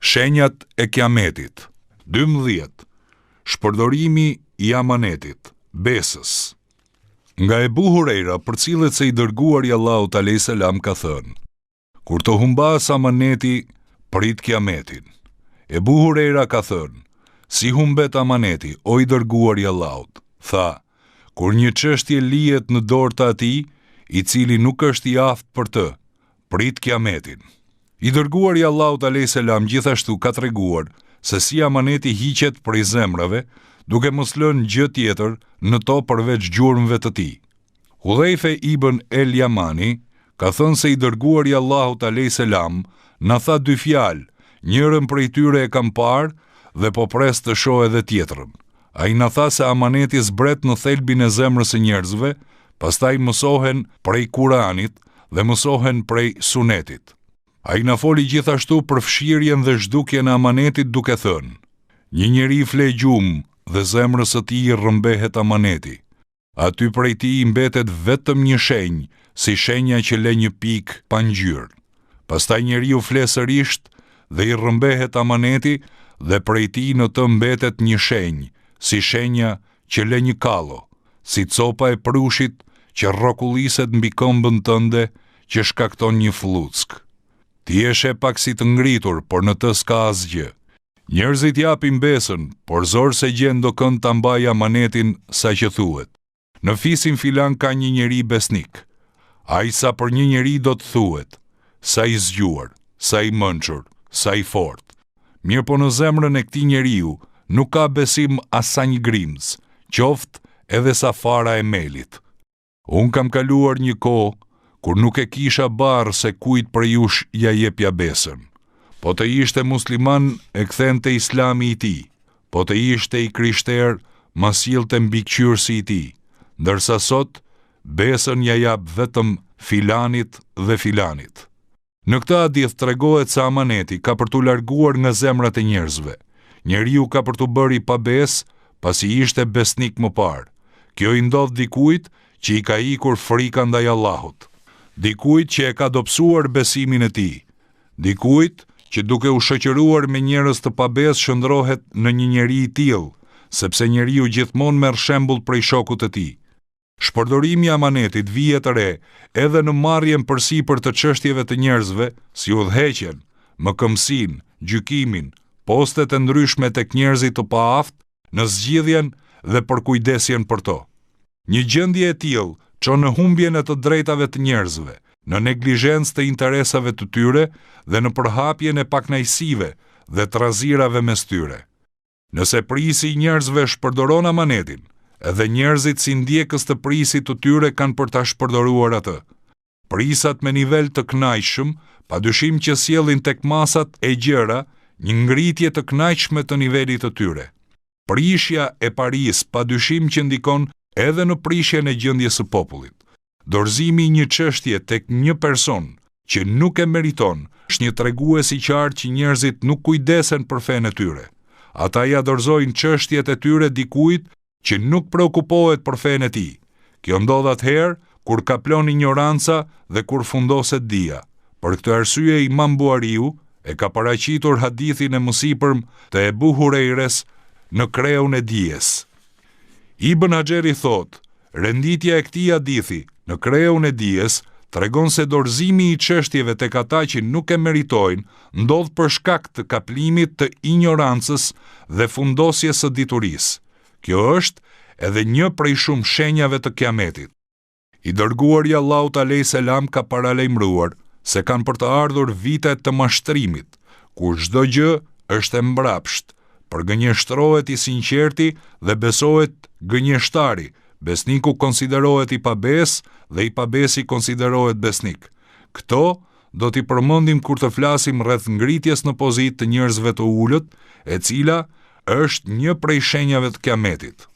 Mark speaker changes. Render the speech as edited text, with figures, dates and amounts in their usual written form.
Speaker 1: Shenjat e Kiametit. 12. Shpërdorimi i amanetit, besës. Nga Ebu Hurejra, përcillet se i dërguari Allahut alayhis salam ka thënë: kur të humbas amaneti, prit Kiametin. Ebu Hurejra ka thënë: si humbet amaneti, o i dërguari Allahut? Tha: kur një çështje lihet në dorë të atij, i cili nuk është i aftë për të, prit Kiametin. I dërguari Allahut alayhis salam gjithashtu ka treguar se si amaneti hiqet prej zemrave, duke mos lënë gjë tjetër në to përveç gjurmëve të tij. Hudhaife ibn el Yamani ka thënë se i dërguari Allahut alayhis salam na tha dy fjalë, njërën prej tyre e kam parë dhe po pres të shoh edhe tjetrën. Ai na tha se amaneti zbret në thelbin e zemrës së njerëzve, pastaj mësohen prej Kuranit dhe mësohen prej Sunetit. Ai na foli gjithashtu për fshirjen dhe zhdukjen e amanetit duke thënë: një njeri fle gjumë dhe zemrës së tij rrëmbehet amaneti. Aty prej tij mbetet vetëm një shenjë, si shenja që le një pikë pa ngjyrë. Pastaj njeriu fle sërish dhe i rrëmbehet amaneti dhe prej tij në të mbetet një shenjë, si shenja që le një kallo, si copa e prushit që rrokulliset mbi këmbën tënde që shkakton një flluck. Ti je pak si të ngritur, por në të s'ka asgjë. Njerëzit japin besën, por zor se gjen do kënd ta mbaj amanetin sa që thuhet: në fisin filan ka një njeri besnik. Ai sa për një njeri do të thuhet: sa i zgjuar, sa i mençur, sa i fortë. Mirë po në zemrën e këtij njeriu nuk ka besim as sa një grimz, qoftë edhe sa fara e melit. Unë kam kaluar një kohë kur nuk e kisha barë se kujt për jush ja jepja besën. Po të ishte musliman e kthente islami i tij, po të ishte i krishter ma sillte mbikëqyrësi i tij, ndërsa sot besën ja jap vetëm filanit dhe filanit. Në këtë hadith tregohet se amaneti ka për t'u larguar nga zemrat e njerëzve. Njeriu ka për t'u bërë i pabes pasi ishte besnik më parë. Kjo i ndodh dikujt që i ka ikur frika ndaj Allahut, dikujt që e ka dobësuar besimin e tij, dikujt që duke u shoqëruar me njerëz të pabes shndrohet në një njeri i tillë, sepse njeriu gjithmonë merr shembull prej shokut të tij. Shpërdorimi i amanetit vihet të re edhe në marrjen përsipër të çështjeve të njerëzve, si udhëheqjen, mëkëmsinë, gjykimin, postet e ndryshme tek njerëzit të paaftë, në zgjidhjen dhe përkujdesjen për to. Një gjendje e tillë çon në humbjen e të drejtave të njerëzve, në neglizhencë të interesave të tyre dhe në përhapjen e paknajsive dhe trazirave mes tyre. Nëse prisi i njerëzve shpërdoron amanetin, edhe njerëzit si ndjekës të prisit të tyre kanë për ta shpërdoruar atë. Prisat me nivel të kënaqshëm, padyshim që sjellin tek masat e gjëra një ngritje të kënaqshme të nivelit të tyre. Prishja e paris padyshim që ndikon edhe në prishjen e gjendjes së popullit. Dorëzimi i një çështje tek një person që nuk e meriton është një tregues i qartë që njerëzit nuk kujdesen për fenë e tyre. Ata ja dorëzojnë çështjet e tyre dikujt që nuk preokupohet për fenë e tij. Kjo ndodh atëherë kur kaplon ignoranca dhe kur fundoset dija. Për këtë arsye Imam Buhariu e ka paraqitur hadithin e mësipërm të Ebu Hurejres në kreun e dijes. Ibn Haxheri thot, renditja e këtij hadithi në kreun e dijes tregon se dorëzimi i çështjeve tek ata që nuk e meritojnë ndodh për shkak të kaplimit të ignorancës dhe fundosjes së diturisë. Kjo është edhe një prej shumë shenjave të Kiametit. I dërguari Allahut alayhis salam ka paralajmëruar se kanë për të ardhur vite të mashtrimit, ku çdo gjë është e mbrapsht. Përgënjeshtrohet i sinqerti dhe besohet gënjeshtari, besniku konsiderohet i pabes dhe i pabesi konsiderohet besnik. Këto do t'i përmendim kur të flasim rreth ngritjes në pozitë të njerëzve të ulët, e cila është një prej shenjave të Kiametit.